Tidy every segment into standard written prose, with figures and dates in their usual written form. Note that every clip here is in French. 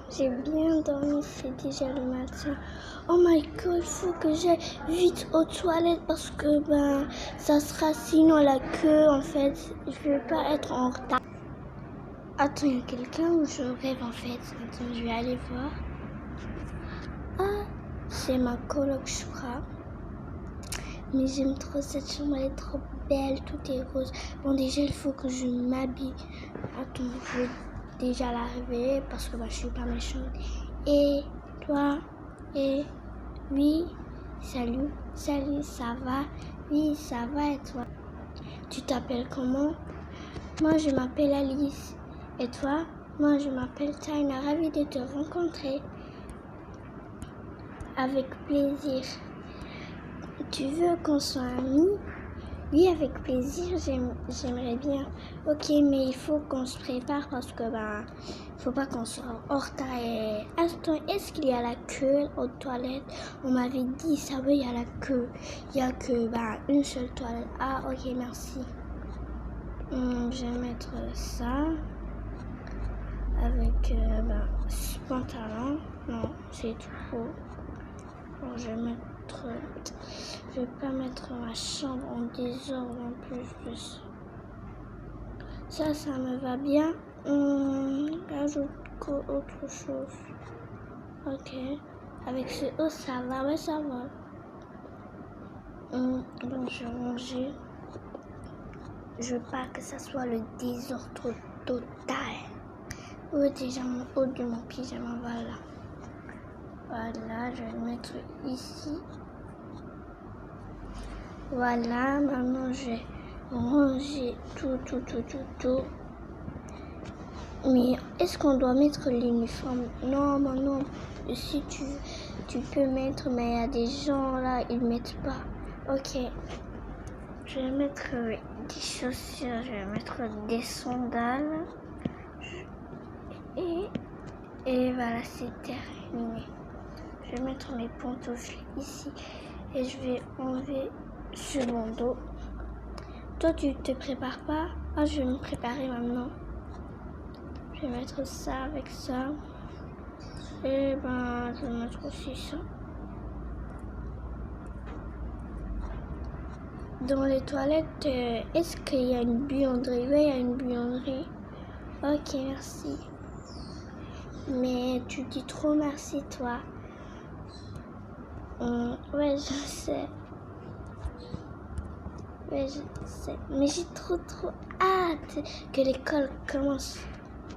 J'ai bien dormi, c'est déjà le matin. Oh my god, il faut que j'aille vite aux toilettes parce que ça sera sinon la queue en fait. Je vais pas être en retard. Attends, il y a quelqu'un ou je rêve en fait. Attends, je vais aller voir. Ah, c'est ma coloc, je crois. Mais j'aime trop cette chambre, elle est trop belle, tout est rose. Bon, déjà, il faut que je m'habille. Attends, je vais déjà la réveiller parce que je suis pas méchante. Et toi? Et oui, salut, ça va? Oui, ça va et toi? Tu t'appelles comment? Moi, je m'appelle Alice. Et toi? Moi, je m'appelle Taina, ravie de te rencontrer. Avec plaisir. Tu veux qu'on soit amis? Oui, avec plaisir, j'aimerais bien. Ok, mais il faut qu'on se prépare parce que faut pas qu'on soit en retard. Et... Attends, est-ce qu'il y a la queue aux toilettes? On m'avait dit ça, oui, il y a la queue. Il y a que une seule toilette. Ah, ok, merci. Je vais mettre ça avec ce pantalon. Non, c'est trop. Bon, je vais pas mettre ma chambre en désordre en plus de ça. Ça me va bien. Ajoute autre chose. Ok. Avec ce haut, ça va, mais ça va. Donc, je vais ranger. Je veux pas que ça soit le désordre total. Oh, déjà mon haut de mon pyjama, voilà. Voilà, je vais le mettre ici. Voilà, maintenant je vais ranger tout. Mais est-ce qu'on doit mettre l'uniforme? Non, non. Si tu peux mettre, mais il y a des gens là, ils mettent pas. Ok. Je vais mettre des chaussures, je vais mettre des sandales. Et voilà, c'est terminé. Je vais mettre mes pantoufles ici et je vais enlever ce bandeau. Toi, tu te prépares pas? Ah, je vais me préparer maintenant. Je vais mettre ça avec ça. Et je vais mettre aussi ça. Dans les toilettes, est-ce qu'il y a une buanderie? Oui, il y a une buanderie. Ok, merci. Mais tu dis trop merci, toi. Ouais, je sais. Mais j'ai trop hâte que l'école commence.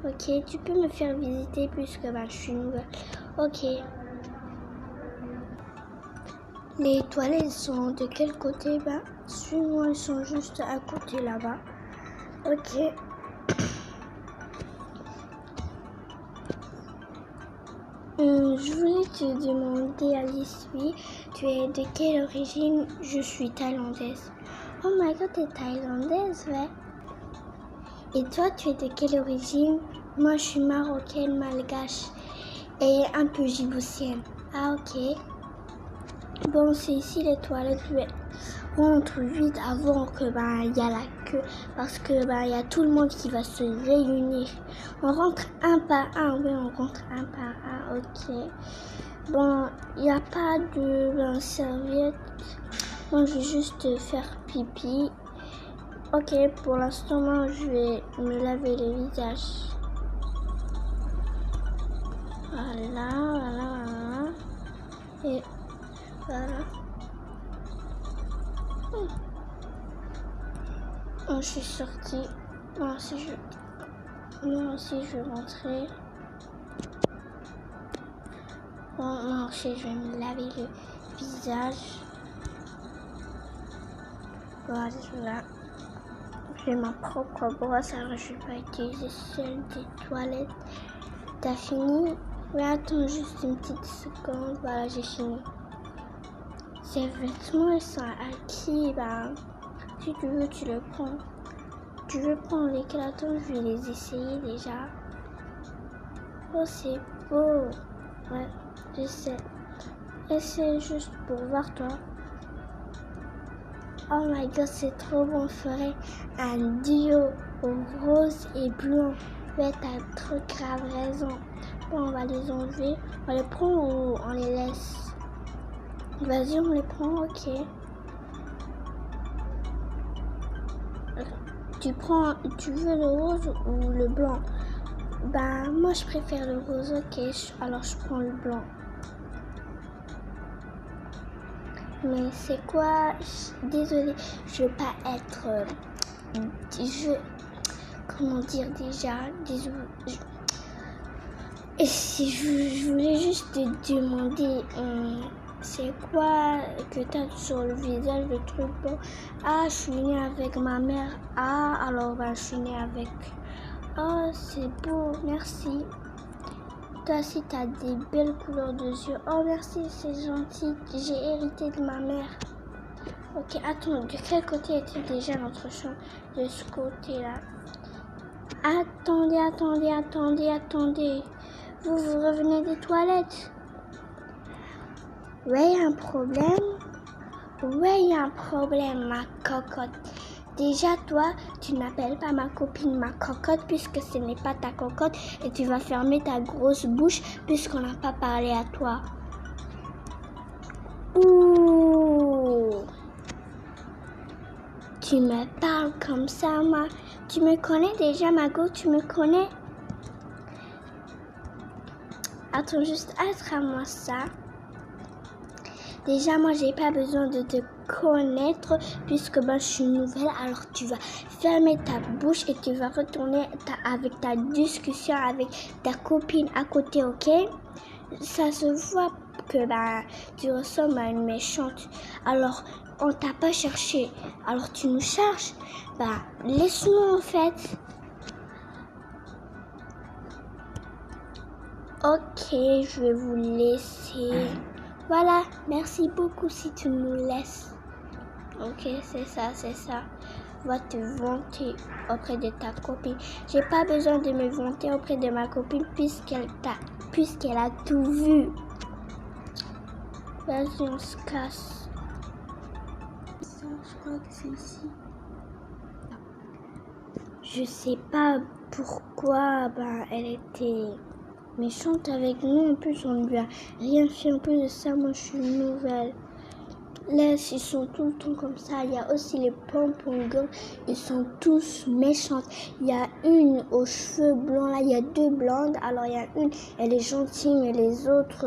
Ok, tu peux me faire visiter puisque je suis nouvelle. Ok. Les toilettes sont de quel côté? Suis-moi, elles sont juste à côté là-bas. Ok. Je voulais te demander, Alice, oui, tu es de quelle origine? Je suis thaïlandaise. Oh my god, t'es thaïlandaise, ouais. Et toi, tu es de quelle origine? Moi, je suis marocaine, malgache et un peu djiboutienne. Ah, ok. Bon, c'est ici les toilettes. Rentre vite avant que y a la queue parce que y a tout le monde qui va se réunir. On rentre un par un. Oui, on rentre un par un. Ok. Bon, il n'y a pas de serviette. Bon, je vais juste faire pipi. Ok, pour l'instant, moi, je vais me laver le visage. Voilà. Et voilà. Je suis sortie. Moi aussi, je vais rentrer. Bon, moi aussi, je vais me laver le visage. Voilà. J'ai ma propre brosse, alors je vais pas utiliser celle des toilettes. T'as fini? Oui, attends juste une petite seconde. Voilà, j'ai fini. Ces vêtements, ils sont à qui? Si tu veux, tu le prends. Tu veux prendre lesquels? Attends, je vais les essayer déjà. Oh, c'est beau. Ouais, je sais. Essaye juste pour voir, toi. Oh my god, c'est trop bon. On ferait un duo rose et blanc. Ouais, t'as trop grave raison. Bon, on va les enlever. On les prend ou on les laisse? Vas-y, on les prend, ok. Tu veux le rose ou le blanc? Bah, moi je préfère le rose, ok. Alors je prends le blanc. Mais c'est quoi? Désolée, je veux pas être... comment dire déjà? Désolée. Je voulais juste te demander, c'est quoi que t'as sur le visage, le truc bon? Ah, je suis née avec ma mère. Ah, alors bah, je suis née avec... Oh, c'est beau, merci. Toi aussi, t'as des belles couleurs de yeux. Oh, merci, c'est gentil. J'ai hérité de ma mère. Ok, attends, de quel côté était déjà notre chambre? De ce côté-là. Attendez. Vous revenez des toilettes? Ouais, y a un problème. Ouais, y a un problème, ma cocotte. Déjà, toi, tu n'appelles pas ma copine ma cocotte puisque ce n'est pas ta cocotte et tu vas fermer ta grosse bouche puisqu'on n'a pas parlé à toi. Ouh! Tu me parles comme ça, Tu me connais déjà, Mago? Tu me connais? Attends juste, attrape-moi ça. Déjà, moi, j'ai pas besoin de te connaître puisque je suis nouvelle. Alors, tu vas fermer ta bouche et tu vas retourner avec ta discussion avec ta copine à côté, ok? Ça se voit que tu ressembles à une méchante. Alors, on t'a pas cherché. Alors, tu nous cherches. Laisse-nous en fait. Ok, je vais vous laisser. Voilà, merci beaucoup si tu nous laisses. Ok, c'est ça. Va te vanter auprès de ta copine. J'ai pas besoin de me vanter auprès de ma copine puisqu'elle a tout vu. Vas-y, on se casse. Ça, je crois que c'est ici. Je sais pas pourquoi elle était méchante avec nous. En plus, on ne lui a rien fait. En plus de ça, moi, je suis nouvelle. Là, ils sont tout le temps comme ça. Il y a aussi les pom-pom girls. Ils sont tous méchantes. Il y a une aux cheveux blancs. Là, il y a deux blondes. Alors, il y a une, elle est gentille, mais les autres,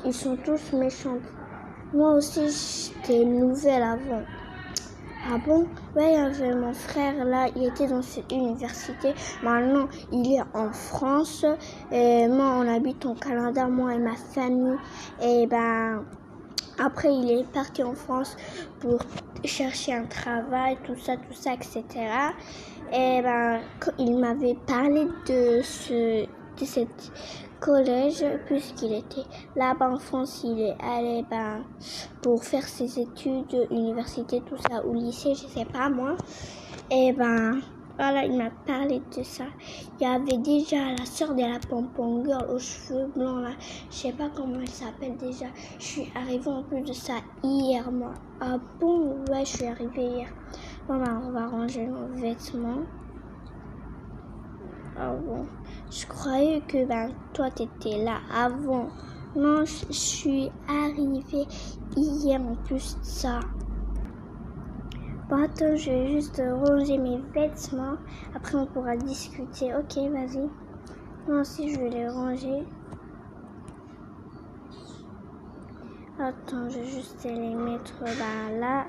ils sont tous méchantes. Moi aussi, j'étais nouvelle avant. Ah bon? Ouais, il y avait mon frère là, il était dans cette université. Maintenant, il est en France. Et moi, on habite au Canada, moi et ma famille. Et après, il est parti en France pour chercher un travail, tout ça, etc. Et quand il m'avait parlé de cette collège, puisqu'il était là-bas en France, il est allé pour faire ses études, université, tout ça, ou lycée, je sais pas moi. Et voilà, il m'a parlé de ça. Il y avait déjà la sœur de la pom-pom girl aux cheveux blancs là. Je sais pas comment elle s'appelle déjà. Je suis arrivée en plus de ça hier moi. Ah bon? Ouais, je suis arrivée hier. Bon on va ranger nos vêtements. Ah bon? Je croyais que toi t'étais là avant. Non, je suis arrivée hier en plus de ça. Bon, attends, je vais juste ranger mes vêtements. Après, on pourra discuter. Ok, vas-y. Moi aussi, je vais les ranger. Attends, je vais juste les mettre là.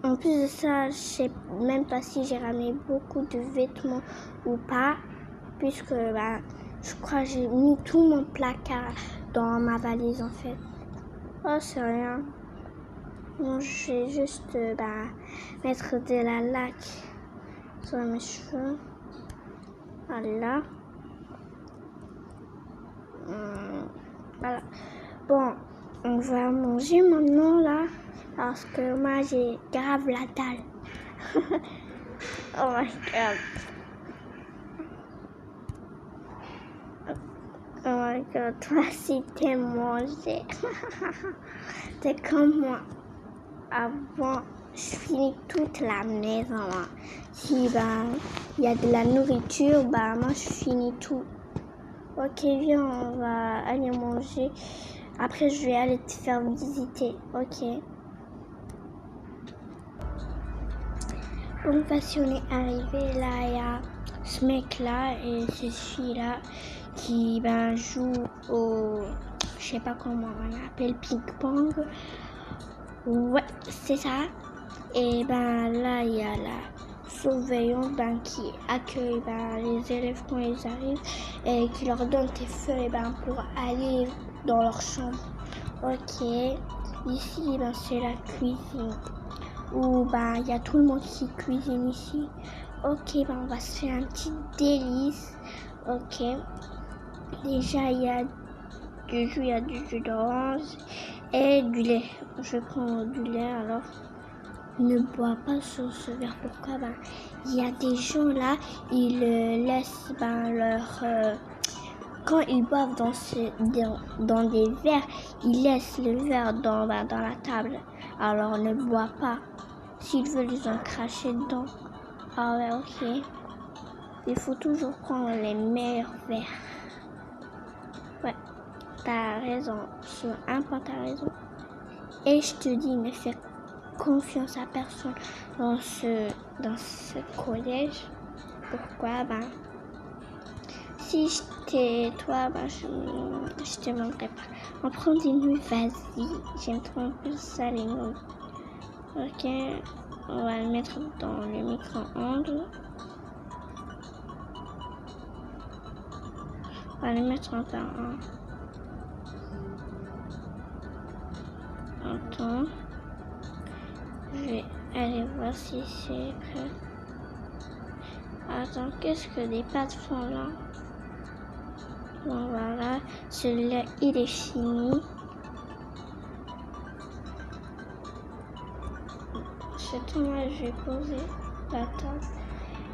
En plus de ça, je sais même pas si j'ai ramené beaucoup de vêtements ou pas. Puisque, je crois que j'ai mis tout mon placard dans ma valise, en fait. Oh, c'est rien. Bon, je vais juste mettre de la laque sur mes cheveux. Voilà. Voilà. Bon, on va manger maintenant là. Parce que moi j'ai grave la dalle. Oh my god. Oh my god, toi si t'aimes manger. T'es comme moi. Avant, je finis toute la maison. Hein. Si il y a de la nourriture, moi je finis tout. Ok, viens, on va aller manger. Après, je vais aller te faire visiter. Ok. Donc, si on est arrivé là, il y a ce mec-là et cette fille-là qui joue au... Je sais pas comment on appelle, ping-pong. Ouais, c'est ça. Et là, il y a la surveillante qui accueille les élèves quand ils arrivent et qui leur donne des feuilles pour aller dans leur chambre. Ok. Ici, c'est la cuisine où il y a tout le monde qui cuisine ici. Ok, on va se faire un petit délice. Ok. Déjà, il y a du jus d'orange et du lait. Je prends du lait alors. Ne bois pas sur ce verre. Pourquoi? Il y a des gens là, ils laissent quand ils boivent dans des verres, ils laissent le verre dans la table. Alors ne bois pas. S'ils veulent, ils ont craché dedans. Ah ouais, ok. Il faut toujours prendre les meilleurs verres. Ouais, t'as raison. Sur un point, t'as raison. Et je te dis, ne fais confiance à personne dans ce collège. Pourquoi? Si j'étais toi, je te demanderais pas. On prend des nouilles, vas-y. J'aime trop un peu ça, les nouilles. Ok, on va le mettre dans le micro-ondes. On va le mettre en temps. Attends. Je vais aller voir si c'est prêt. Attends, qu'est-ce que les pâtes font là? Bon, voilà, celui-là, il est fini. C'est moi, je vais poser la table.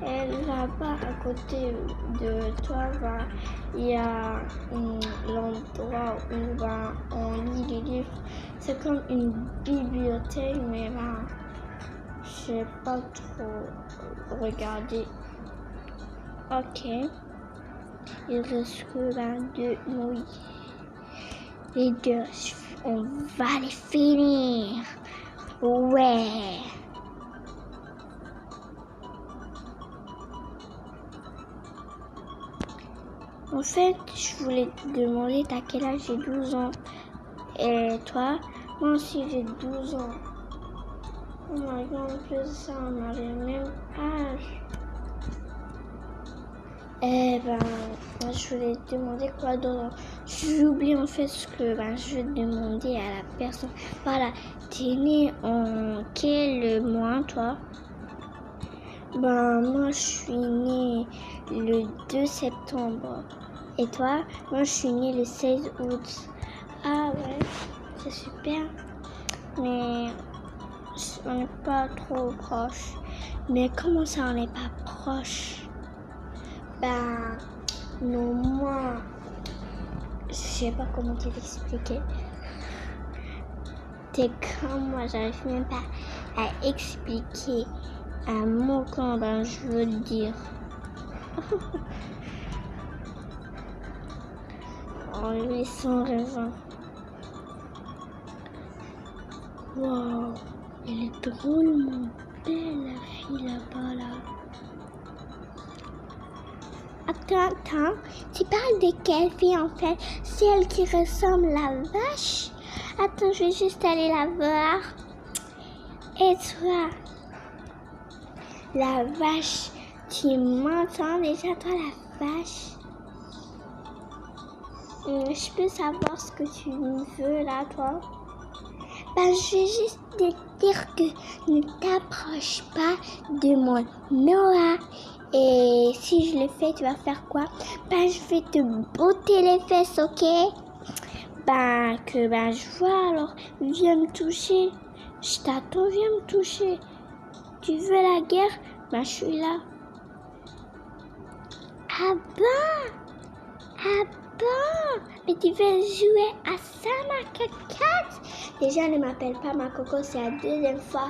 Et là-bas, à côté de toi, il y a l'endroit où on lit les livres. C'est comme une bibliothèque, mais je sais pas trop regarder. Ok. Il reste que 2 nouilles. Les deux, on va les finir. Ouais. En fait, je voulais te demander, t'as quel âge? J'ai 12 ans. Et toi? Moi aussi, j'ai 12 ans. Oh my god, en plus ça, on a le même âge. Moi, je voulais te demander quoi d'autre. J'ai oublié en fait ce que je vais demander à la personne. Voilà, t'es né en quel mois, toi? Moi, je suis née le 2 septembre. Et toi? Moi, je suis née le 16 août. Ah ouais, c'est super. Mais on n'est pas trop proches. Mais comment ça, on n'est pas proches? Non, moi, je sais pas comment te l'expliquer. T'es comme moi, j'arrive même pas à expliquer un mot quand je veux le dire. Oh oui, sans raison. Wow, elle est drôlement belle, la fille là-bas, là. Attends, tu parles de quelle fille en fait? Celle qui ressemble à la vache? Attends, je vais juste aller la voir. Et toi, la vache, tu m'entends déjà, toi, la vache? Je peux savoir ce que tu veux là, toi? Je vais juste te dire que ne t'approche pas de mon Noah. Et si je le fais, tu vas faire quoi? Je vais te botter les fesses, ok? Je vois, alors viens me toucher. Je t'attends, viens me toucher. Tu veux la guerre? Je suis là. Ah bon? Mais tu veux jouer à ça, ma cocotte? Déjà, ne m'appelle pas ma coco, c'est la deuxième fois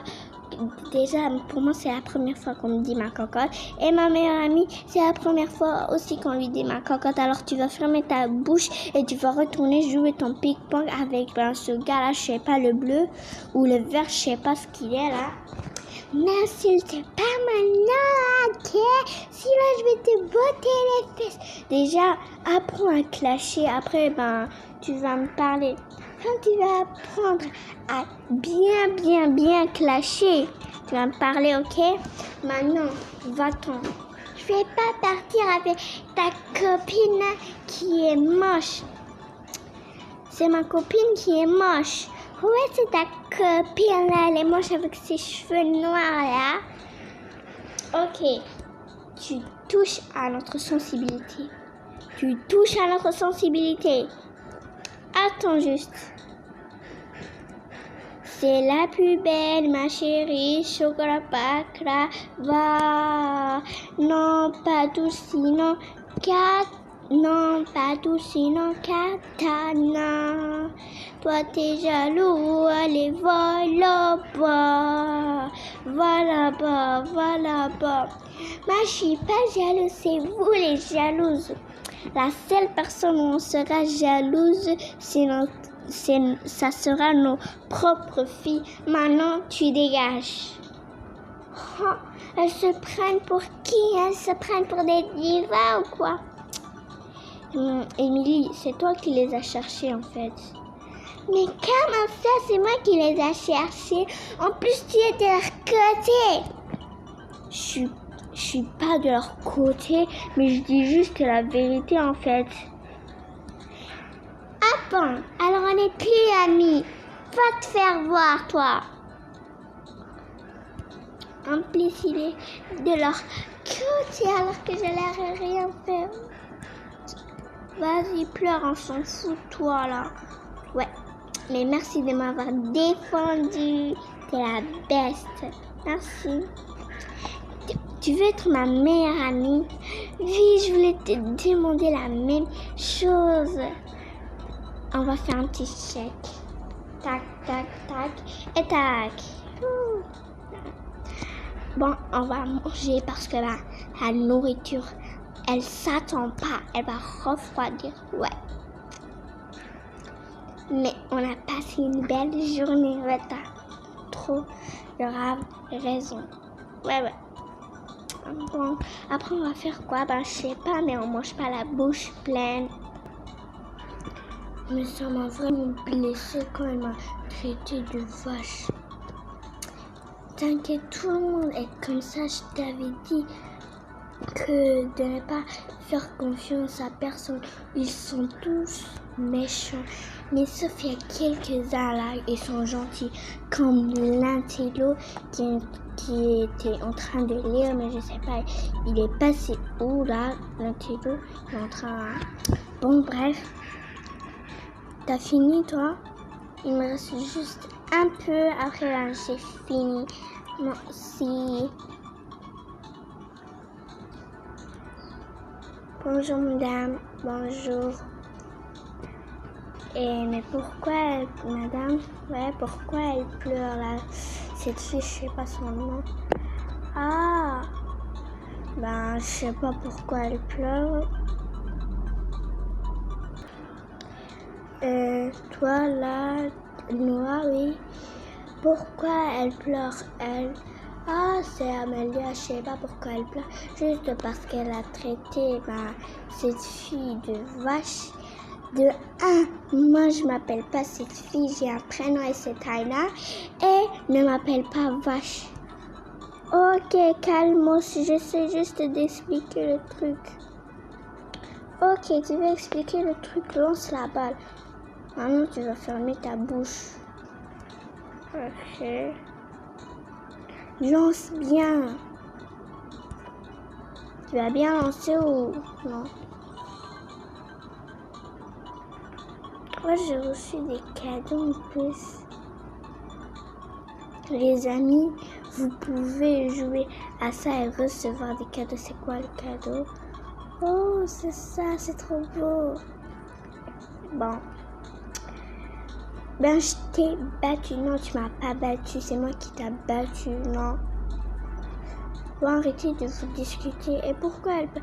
déjà, pour moi, c'est la première fois qu'on me dit ma cocotte. Et ma meilleure amie, c'est la première fois aussi qu'on lui dit ma cocotte. Alors, tu vas fermer ta bouche et tu vas retourner jouer ton ping-pong avec ce gars-là, je sais pas, le bleu ou le vert, je sais pas ce qu'il est là. N'insulte pas maintenant, ok? Sinon, je vais te botter les fesses. Déjà, apprends à clasher. Après, tu vas me parler. Quand tu vas apprendre à bien clasher, tu vas me parler, ok? Maintenant, va-t'en. Je vais pas partir avec ta copine qui est moche. C'est ma copine qui est moche. Ouais, c'est ta copine là, elle est moche avec ses cheveux noirs là. Ok, tu touches à notre sensibilité. Tu touches à notre sensibilité. Attends juste. C'est la plus belle, ma chérie, chocolat pacra, va. Non, pas tout sinon, non, pas tout sinon, katana. Toi, t'es jaloux, allez, va là-bas. Va là-bas, va là-bas. Moi, je suis pas jalouse, c'est vous les jalouses. La seule personne où on sera jalouse, ça sera nos propres filles. Maintenant, tu dégages. Oh, elles se prennent pour qui? Elles se prennent pour des divas ou quoi? Émilie, c'est toi qui les as cherchées en fait. Mais comment ça? C'est moi qui les ai cherchées. En plus, tu es de leur côté. Je suis pas de leur côté, mais je dis juste la vérité en fait. Ah bon, alors on n'est plus amis. Va te faire voir, toi. En plus, il est de leur côté alors que je leur ai rien fait. Vas-y, pleure, on s'en fout, toi, là. Ouais, mais merci de m'avoir défendu. T'es la best. Merci. Tu veux être ma meilleure amie? Oui, je voulais te demander la même chose. On va faire un petit chèque. Tac, tac, tac et tac. Bon, on va manger parce que la nourriture, elle s'attend pas. Elle va refroidir. Ouais. Mais on a passé une belle journée. Ouais, t'as trop grave raison. Ouais. Bon, après on va faire quoi? Je sais pas, mais on mange pas la bouche pleine. Mais ça m'a vraiment blessée quand elle m'a traité de vache. T'inquiète, tout le monde est comme ça. Je t'avais dit que de ne pas faire confiance à personne. Ils sont tous méchants. Mais sauf il y a quelques-uns là, ils sont gentils. Comme l'intello qui était en train de lire, mais je sais pas, il est passé où là, l'intello? Il est en train... Bon, bref. T'as fini, toi? Il me reste juste un peu. Après, là, j'ai fini. Merci. Bonjour, madame. Bonjour. Mais pourquoi, madame? Ouais, pourquoi elle pleure, là? Cette fille, je sais pas son nom. Ah! Je sais pas pourquoi elle pleure. Toi, là, Noah, oui. Pourquoi elle pleure, elle? Ah, c'est Amélia, je sais pas pourquoi elle pleure. Juste parce qu'elle a traité cette fille de vache. De 1, moi je m'appelle pas cette fille, j'ai un prénom et c'est Taina. Et ne m'appelle pas vache. Ok, calme, j'essaie juste d'expliquer le truc. Ok, tu veux expliquer le truc, lance la balle. Maintenant, tu vas fermer ta bouche. Ok. Lance bien. Tu vas bien lancer ou non? Moi, j'ai reçu des cadeaux en plus. Les amis, vous pouvez jouer à ça et recevoir des cadeaux. C'est quoi le cadeau? Oh, c'est ça, c'est trop beau. Bon. Ben, je t'ai battu. Non, tu m'as pas battu. C'est moi qui t'ai battu. Non. Bon, arrêtez de vous discuter. Et pourquoi elle peut...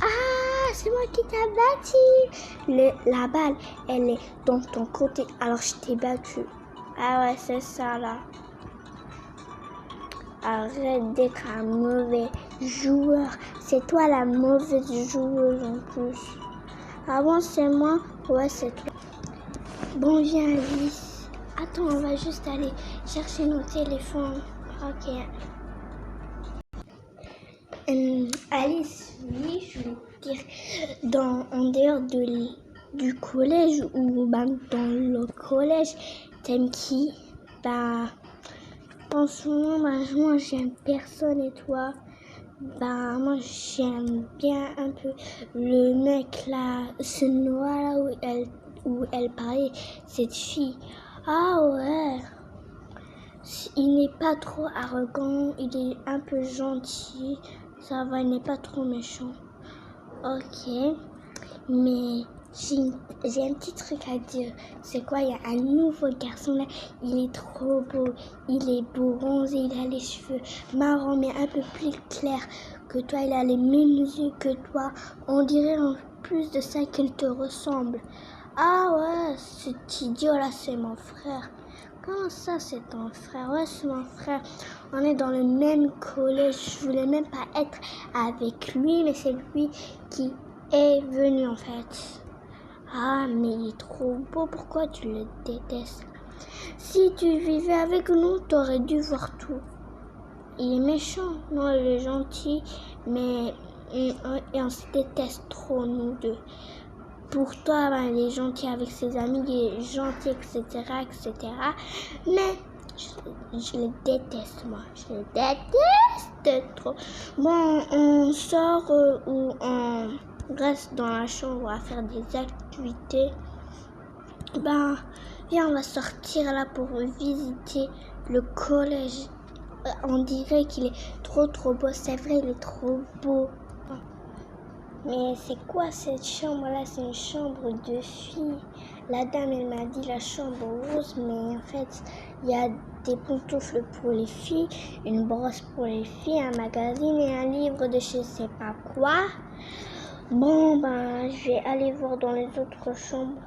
Ah, c'est moi qui t'ai battu. La balle, elle est dans ton côté. Alors, je t'ai battu. Ah ouais, c'est ça, là. Arrête d'être un mauvais joueur. C'est toi la mauvaise joueuse en plus. Ah bon, c'est moi? Ouais, c'est toi. Bon, viens, Alice. Attends, on va juste aller chercher nos téléphones. Ok. Alice, oui, je veux dire, en dehors du collège ou ben, dans le collège, t'aimes qui? Bah, en ce moment, moi j'aime personne et toi? Bah, moi j'aime bien un peu le mec là, ce noir là où elle parlait, cette fille. Ah ouais, il n'est pas trop arrogant, il est un peu gentil, ça va, il n'est pas trop méchant. Ok, mais j'ai un petit truc à dire. C'est quoi? Il y a un nouveau garçon là, il est trop beau, il est bronzé, il a les cheveux marrons mais un peu plus clairs que toi, il a les mêmes yeux que toi. On dirait en plus de ça qu'il te ressemble. Ah ouais, cet idiot là, c'est mon frère. Comment ça, c'est ton frère? Ouais, c'est mon frère. On est dans le même collège. Je voulais même pas être avec lui, mais c'est lui qui est venu en fait. Ah, mais il est trop beau. Pourquoi tu le détestes? Si tu vivais avec nous, t'aurais dû voir tout. Il est méchant. Non, il est gentil, mais on se déteste trop, nous deux. Pour toi, ben, il est gentil avec ses amis, il est gentil, etc., etc. Mais je le déteste, moi. Je le déteste trop. Bon, on sort ou on reste dans la chambre à faire des activités. Ben, viens, on va sortir là pour visiter le collège. On dirait qu'il est trop beau. C'est vrai, il est trop beau. Mais c'est quoi cette chambre-là? C'est une chambre de fille. La dame, elle m'a dit la chambre rose, mais en fait, il y a des pantoufles pour les filles, une brosse pour les filles, un magazine et un livre de je sais pas quoi. Bon, ben, je vais aller voir dans les autres chambres.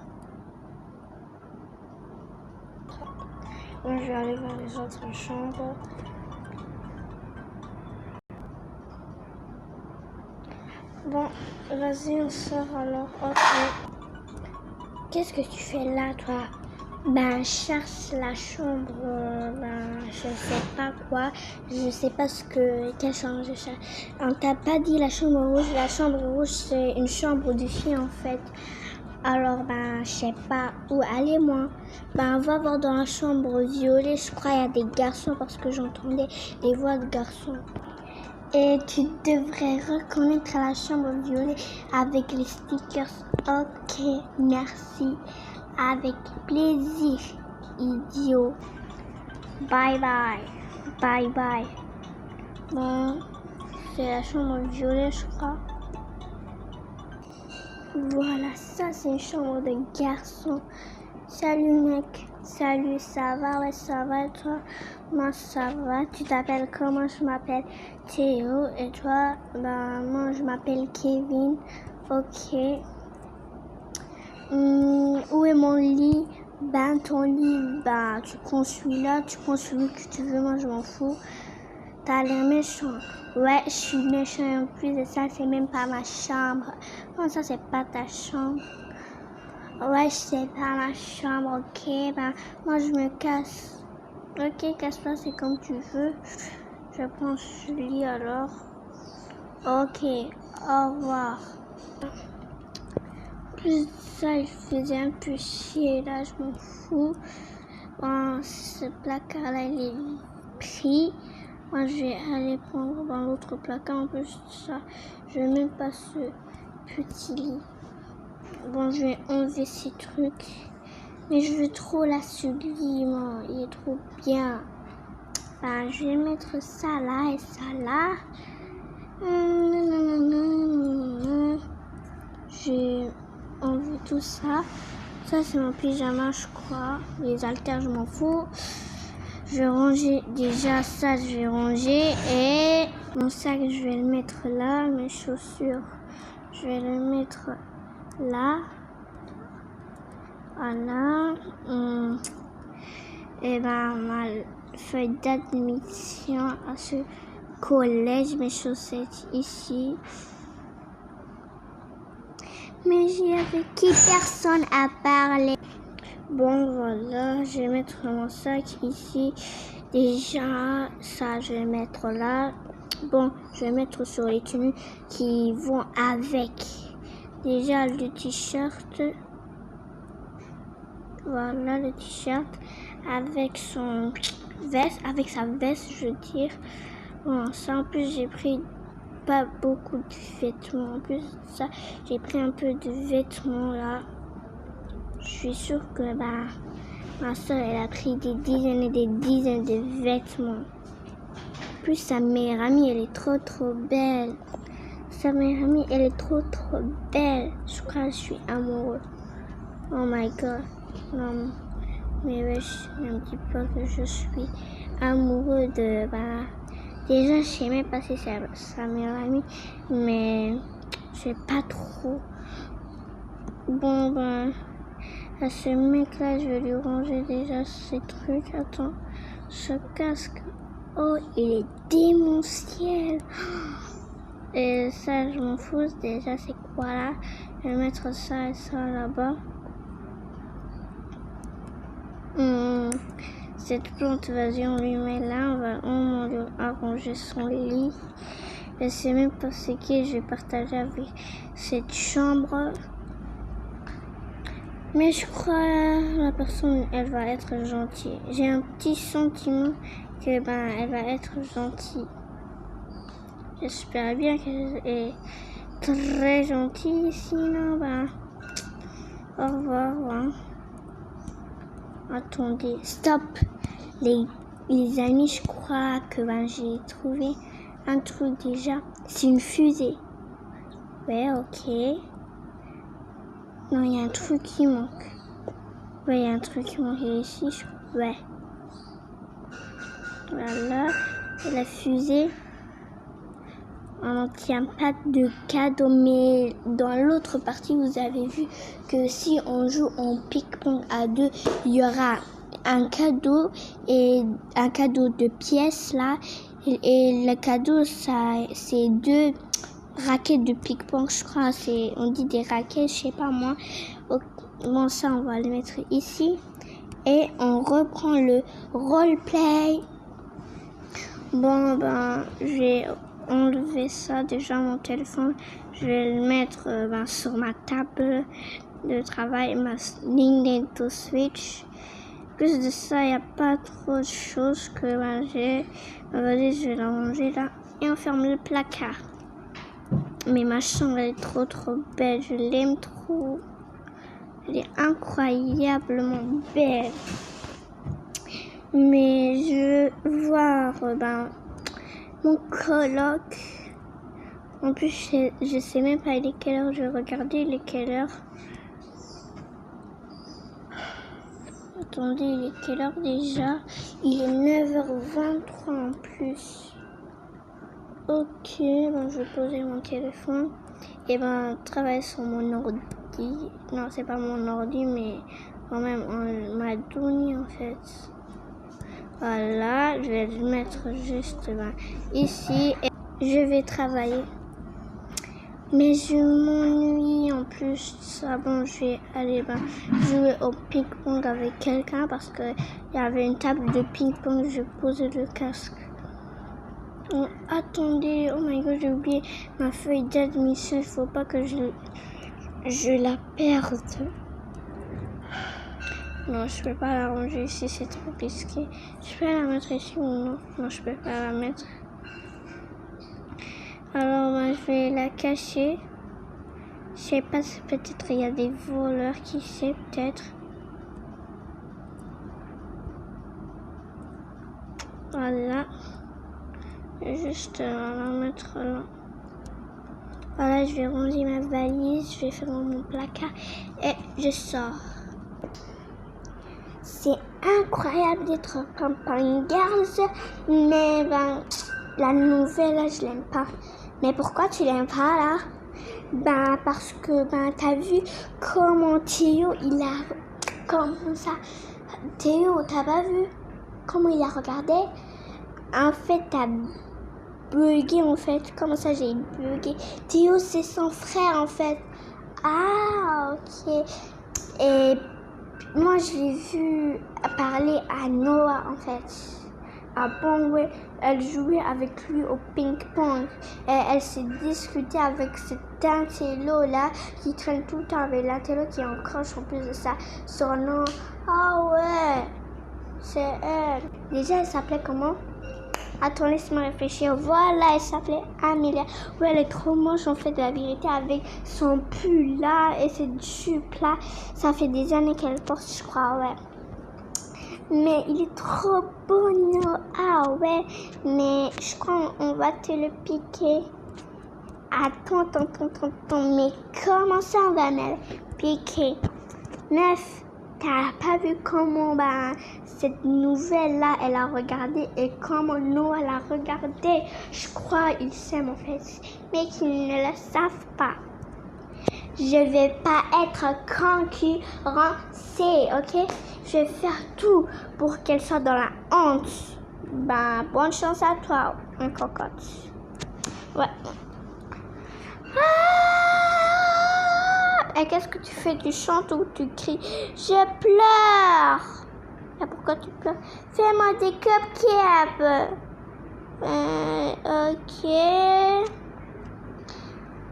Moi, je vais aller voir les autres chambres. Bon, vas-y, on sort alors. Ok. Qu'est-ce que tu fais là, toi? Ben, je cherche la chambre. Je sais pas quoi. Je sais pas quelle chambre je cherche. On t'a pas dit la chambre rouge. La chambre rouge, c'est une chambre de filles, en fait. Alors, ben, je sais pas où aller, moi. Ben, on va voir dans la chambre violet. Je crois qu'il y a des garçons parce que j'entendais des voix de garçons. Et tu devrais reconnaître la chambre violet avec les stickers. Ok, merci. Avec plaisir, idiot. Bye bye. Bye bye. Bon, c'est la chambre violet, je crois. Voilà, ça c'est une chambre de garçon. Salut mec. Salut, ça va? Ouais, ça va et toi? Moi, ça va. Tu t'appelles comment? Je m'appelle Théo. Et toi? Ben, moi, je m'appelle Kevin. Ok. Où est mon lit? Ben, ton lit, ben, tu prends celui-là, tu prends celui que tu veux. Moi, je m'en fous. T'as l'air méchant. Ouais, je suis méchant et en plus de ça, c'est même pas ma chambre. Comment ça, c'est pas ta chambre? Ouais, c'est pas ma chambre, ok. Ben, moi, je me casse. Ok, casse-toi, c'est comme tu veux. Je prends celui alors. Ok, au revoir. Plus ça, il faisait un peu chier, là, je m'en fous. Bon, ce placard-là, il est pris. Moi, je vais aller prendre dans l'autre placard. En plus de ça, je veux même pas ce petit lit. Bon, je vais enlever ces trucs. Mais je veux trop la celui, moi. Il est trop bien. Ben, je vais mettre ça là et ça là. Je enlever tout ça. Ça, c'est mon pyjama, je crois. Les haltères, je m'en fous. Je vais ranger déjà ça, je vais ranger. Et mon sac, je vais le mettre là. Mes chaussures, je vais le mettre là. Voilà. Et ben, ma feuille d'admission à ce collège, mes chaussettes ici. Mais j'ai avec qui personne à parler. Bon, voilà, je vais mettre mon sac ici. Déjà, ça, je vais mettre là. Bon, je vais mettre sur les tenues qui vont avec. Déjà, le t-shirt. Voilà, le t-shirt avec son veste, avec sa veste, je veux dire. Bon, ça, en plus, j'ai pris pas beaucoup de vêtements. En plus de ça, j'ai pris un peu de vêtements là. Je suis sûre que ma soeur, elle a pris des dizaines et des dizaines de vêtements. En plus, sa meilleure amie, elle est trop belle. Sa meilleure amie, elle est trop belle. Je crois que je suis amoureux. Oh my god. Non, mais wesh, un petit peu que je suis amoureux de... déjà, je sais même pas si c'est sa meilleure amie, mais je sais pas trop. Bon, à ce mec-là, je vais lui ranger déjà ses trucs. Attends, ce casque, oh, il est démentiel. Et ça, je m'en fous. Déjà, c'est quoi là? Je vais mettre ça et ça là-bas. Cette plante, vas-y, on lui met là. On va arranger son lit. Je sais même pas ce que je vais partager avec cette chambre. Mais je crois la personne, elle va être gentille. J'ai un petit sentiment que elle va être gentille. J'espère bien qu'elle est très gentille. Sinon, au revoir. Attendez, stop. Les amis, je crois que j'ai trouvé un truc déjà. C'est une fusée. Ouais, ok. Non, il y a un truc qui manque. Ouais, il y a un truc qui manque ici. Ouais. Voilà. Et la fusée. On n'obtient pas de cadeau, mais dans l'autre partie, vous avez vu que si on joue en ping-pong à deux, il y aura un cadeau et un cadeau de pièces là. Et le cadeau, c'est 2 raquettes de ping-pong, je crois. On dit des raquettes, je sais pas moi. Bon, ça, on va le mettre ici. Et on reprend le roleplay. Bon, je vais enlever ça. Déjà, mon téléphone, je vais le mettre sur ma table de travail, ma Nintendo Switch. Plus de ça, il n'y a pas trop de choses que j'ai. Vas-y, je vais la ranger là. Et on ferme le placard. Mais ma chambre, elle est trop belle. Je l'aime trop. Elle est incroyablement belle. Mais je veux voir mon coloc. En plus, je sais même pas il est quelle heure. Je vais regarder il est quelle heure. Attendez, il est quelle heure déjà? Il est 9h23 en plus. Ok, je vais poser mon téléphone. Et travailler sur mon ordi. Non, c'est pas mon ordi, mais quand même, on m'a donné en fait. Voilà, je vais le mettre juste ici. Et je vais travailler. Mais je m'ennuie en plus de ça. Bon, je vais aller jouer au ping-pong avec quelqu'un parce qu'il y avait une table de ping-pong. Je posais le casque. Oh, attendez, oh my god, j'ai oublié ma feuille d'admission. Il faut pas que je la perde. Non, je peux pas la ranger ici, c'est trop risqué. Je peux la mettre ici ou non? Non, je peux pas la mettre. Alors, je vais la cacher. Je sais pas, peut-être il y a des voleurs, qui sait, peut-être. Voilà. Juste la mettre là. Voilà, je vais ranger ma valise, je vais faire mon placard et je sors. c'est incroyable d'être Pampang Girls, mais ben, la nouvelle, là, je l'aime pas. Mais pourquoi tu l'aimes pas, là? Ben, parce que, ben, t'as vu comment Théo, il a... Comment ça? Théo, t'as pas vu comment il a regardé? En fait, t'as bugué, en fait. Comment ça, j'ai bugué? Théo, c'est son frère, en fait. Ah, ok. Et moi, je l'ai vu parler à Noah, en fait. Ah bon, ouais, elle jouait avec lui au ping-pong. Et elle s'est disputée avec cet intello-là qui traîne tout le temps avec l'intello qui est en croche en plus de ça. Son nom, ah ouais, c'est elle. Déjà, elle s'appelait comment? Attends, laisse-moi réfléchir. Voilà, elle s'appelait Amélia. Ouais, elle est trop moche en fait, de la vérité, avec son pull là et cette jupe là. Ça fait des années qu'elle porte, je crois, ouais. Mais il est trop beau, non? Ah ouais, mais je crois qu'on va te le piquer. Attends, mais comment ça on va me le piquer? Meuf, t'as pas vu comment cette nouvelle-là, elle a regardé et comment Noah l'a regardé? Je crois qu'ils s'aiment en fait, mais qu'ils ne le savent pas. Je vais pas être concurrencée, ok? Je vais faire tout pour qu'elle soit dans la honte. Ben, bonne chance à toi, un cocotte. Ouais. Ah! Et qu'est-ce que tu fais? Tu chantes ou tu cries? Je pleure. Et pourquoi tu pleures? Fais-moi des cupcakes. Ok.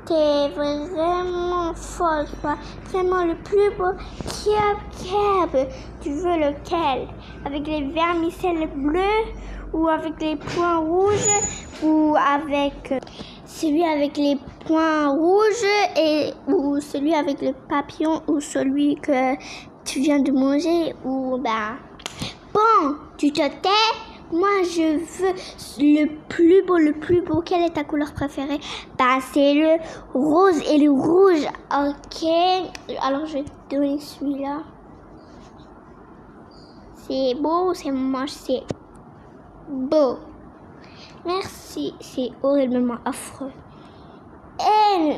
T'es vraiment folle, toi. Fais-moi le plus beau cupcake. Tu veux lequel? Avec les vermicelles bleus ou avec les points rouges ou avec celui avec les points rouges ou celui avec le papillon ou celui que tu viens de manger ou bon, tu te tais? Moi, je veux le plus beau. Quelle est ta couleur préférée? C'est le rose et le rouge. Ok. Alors, je vais te donner celui-là. C'est beau ou c'est moche? C'est beau. Merci. C'est horriblement affreux.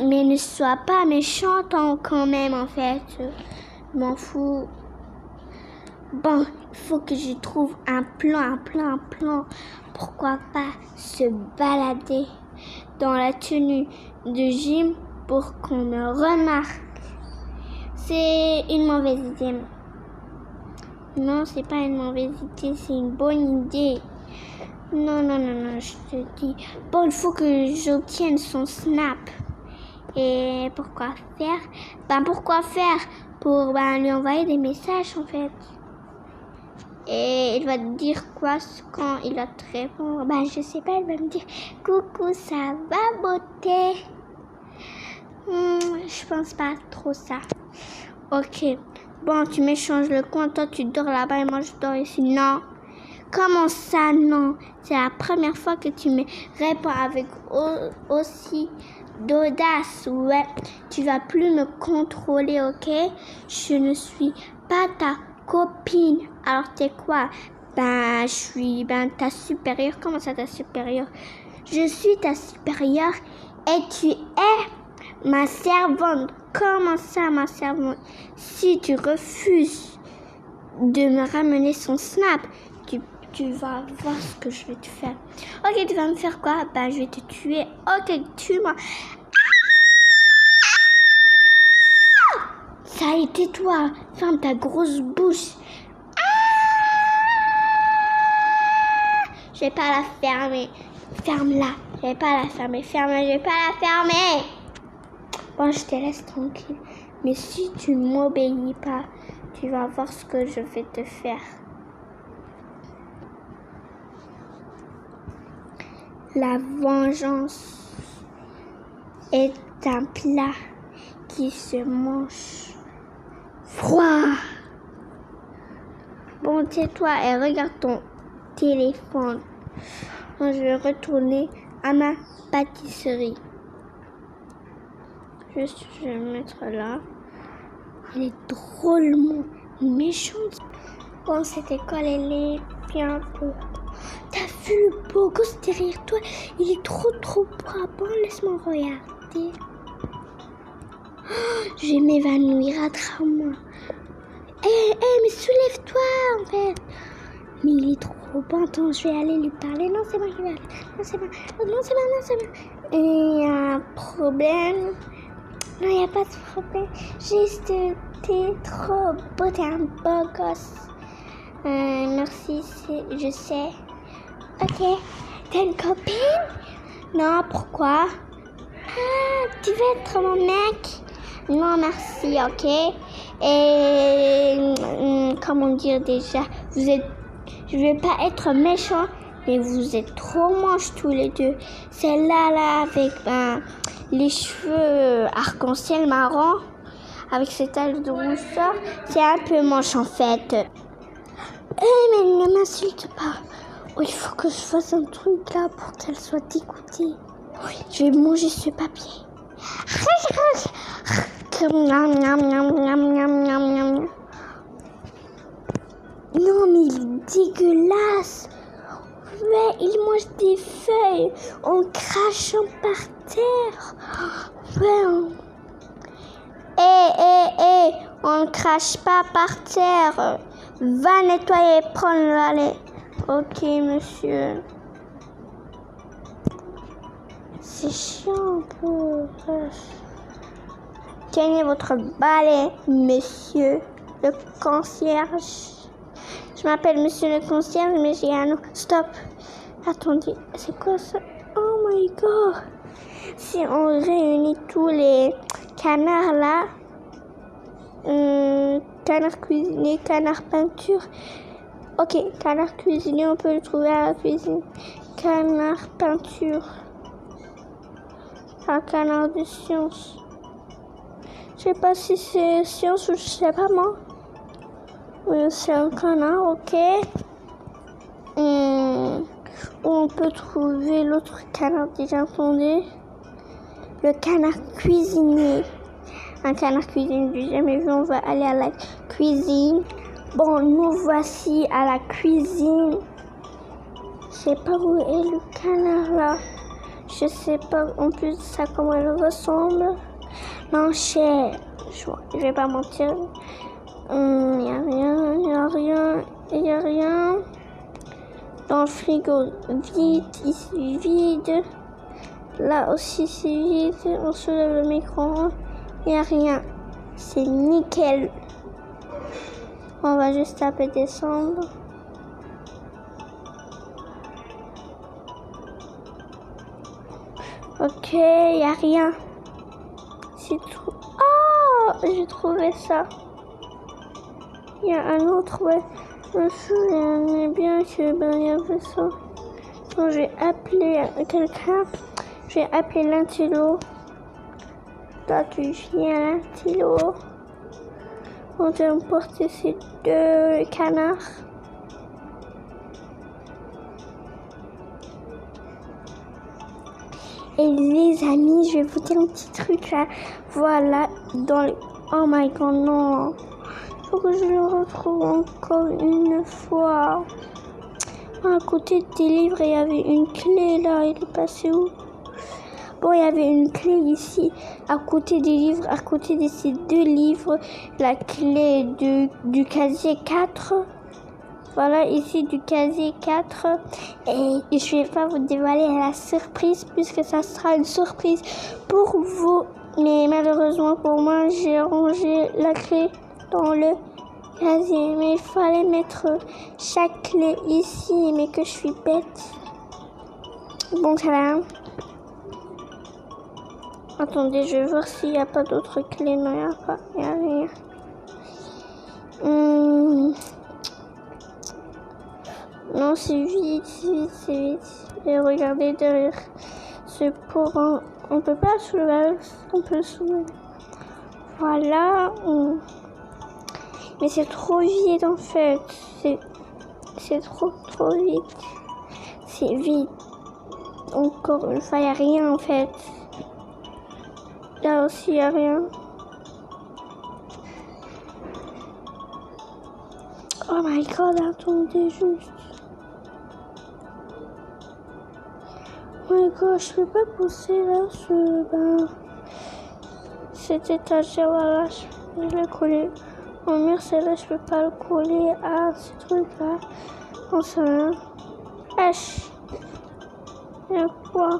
Mais ne sois pas méchante quand même, en fait. Je m'en fous. Bon, il faut que je trouve un plan. Pourquoi pas se balader dans la tenue de gym pour qu'on me remarque. C'est une mauvaise idée. Non, c'est pas une mauvaise idée, c'est une bonne idée. Non, je te dis. Bon, il faut que j'obtienne son snap. Et pourquoi faire? Pour lui envoyer des messages, en fait. Et il va te dire quoi quand il va te répondre? Je sais pas, il va me dire coucou, ça va beauté? Je pense pas trop ça. Ok, bon, tu m'échanges le coin, toi tu dors là-bas et moi je dors ici. Non. Comment ça, non? C'est la première fois que tu me réponds avec aussi d'audace. Ouais, tu vas plus me contrôler, ok? Je ne suis pas ta copine. Alors t'es quoi? Je suis ta supérieure. Comment ça, ta supérieure? Je suis ta supérieure et tu es ma servante. Comment ça, ma servante? Si tu refuses de me ramener son snap, tu vas voir ce que je vais te faire. Ok, tu vas me faire quoi? Je vais te tuer. Ok, tue-moi. Ça a été toi. Ferme ta grosse bouche. Je vais pas la fermer. Ferme-la. Je vais pas la fermer. Ferme-la. Je vais pas la fermer. Bon, je te laisse tranquille. Mais si tu m'obéis pas, tu vas voir ce que je vais te faire. La vengeance est un plat qui se mange froid. Bon, tais-toi et regarde ton téléphone. Je vais retourner à ma pâtisserie. Juste, je vais me mettre là. Elle est drôlement méchante. Bon, cette école, elle est bien peu. T'as vu le beau gosse derrière toi? Il est trop beau. Bon, laisse-moi regarder. Oh, je vais m'évanouir, attrape-moi. Mais soulève-toi, en fait. Mais il est trop bon. Attends, je vais aller lui parler. Non, c'est moi qui vais aller. Non, c'est moi. Non, c'est moi. Il y a un problème. Non, il n'y a pas de problème. Juste, t'es trop beau. T'es un beau gosse. Merci, je sais. Ok. T'as une copine? Non, pourquoi? Ah, tu veux être mon mec? Non, merci, ok. Et comment dire déjà? Je vais pas être méchant, mais vous êtes trop moches tous les deux. Celle-là, avec les cheveux arc-en-ciel marron, avec cette tache de rousseur, c'est un peu moche en fait. Mais ne m'insulte pas. Oh, il faut que je fasse un truc là pour qu'elle soit dégoûtée. Oui, je vais manger ce papier. Non, mais il est dégueulasse. Ouais, il mange des feuilles en crachant par terre. Ouais. On ne crache pas par terre. Va nettoyer, prendre le balai. Ok, monsieur. C'est chiant un peu. Tenez votre balai, monsieur le concierge. Je m'appelle monsieur le concierge, mais j'ai un nom. Stop. Attendez, c'est quoi ça? Oh my god. Si on réunit tous les canards là, canard cuisinier, canard peinture. Ok, canard cuisinier, on peut le trouver à la cuisine. Canard peinture. Un canard de science. Je sais pas si c'est science ou je sais pas moi. Oui, c'est un canard, ok. On peut trouver l'autre canard déjà entendu. Le canard cuisinier. Un canard cuisinier que j'ai jamais vu. On va aller à la cuisine. Bon, nous voici à la cuisine. Je sais pas où est le canard là. Je sais pas en plus de ça comment elle ressemble. Non, je vais pas mentir. Y a rien. Dans le frigo, vide, ici vide. Là aussi c'est vide. On soulève le micro-ondes. Y a rien. C'est nickel. On va juste taper descendre. Ok, y a rien. C'est tout. Oh, j'ai trouvé ça. Il y a un autre, ouais. Je me souviens bien que il y avait ça. Donc, j'ai appelé quelqu'un. J'ai appelé l'intello. Toi, tu viens, l'intello. On va emporter ces deux canards. Et les amis, je vais vous dire un petit truc là. Voilà, oh my god, non. Faut que je le retrouve encore une fois. À côté des livres, il y avait une clé là. Il est passé où? Bon, il y avait une clé ici, à côté des livres, à côté de ces deux livres. La clé du casier 4. Voilà, ici du casier 4. Et je vais pas vous dévoiler la surprise, puisque ça sera une surprise pour vous. Mais malheureusement pour moi, j'ai rangé la clé dans le casier. Mais il fallait mettre chaque clé ici, mais que je suis bête. Bon, ça va. Attendez, je vais voir s'il n'y a pas d'autres clés. Non, il n'y a pas. Il n'y a rien. Non, c'est vide. Et regardez derrière ce pauvre. On peut pas soulever. On peut soulever. Voilà. Mais c'est trop vide en fait. C'est trop vide. C'est vide. Encore une fois, il n'y a rien en fait. Là aussi, il n'y a rien. Oh my god, attendez juste. Oh my god, je peux pas pousser là cette étagère, voilà, je l'ai collé au mur, celle-là, je peux pas le coller à ce truc-là. On sait rien. Wesh. Y'a quoi?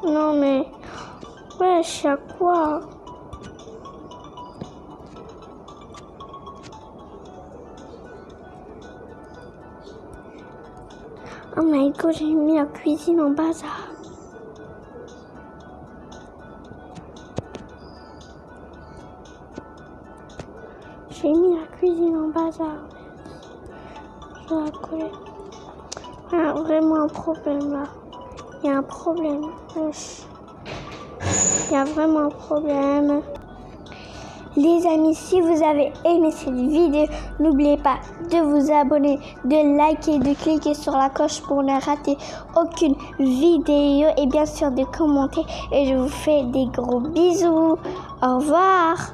Non mais... Wesh, y'a quoi? Oh my god, j'ai mis la cuisine en bazar. J'ai mis la cuisine en bazar. Je vais la coller. Il y a vraiment un problème là. Il y a un problème. Il y a vraiment un problème. Les amis, si vous avez aimé cette vidéo, n'oubliez pas de vous abonner, de liker, de cliquer sur la cloche pour ne rater aucune vidéo et bien sûr de commenter. Et je vous fais des gros bisous. Au revoir.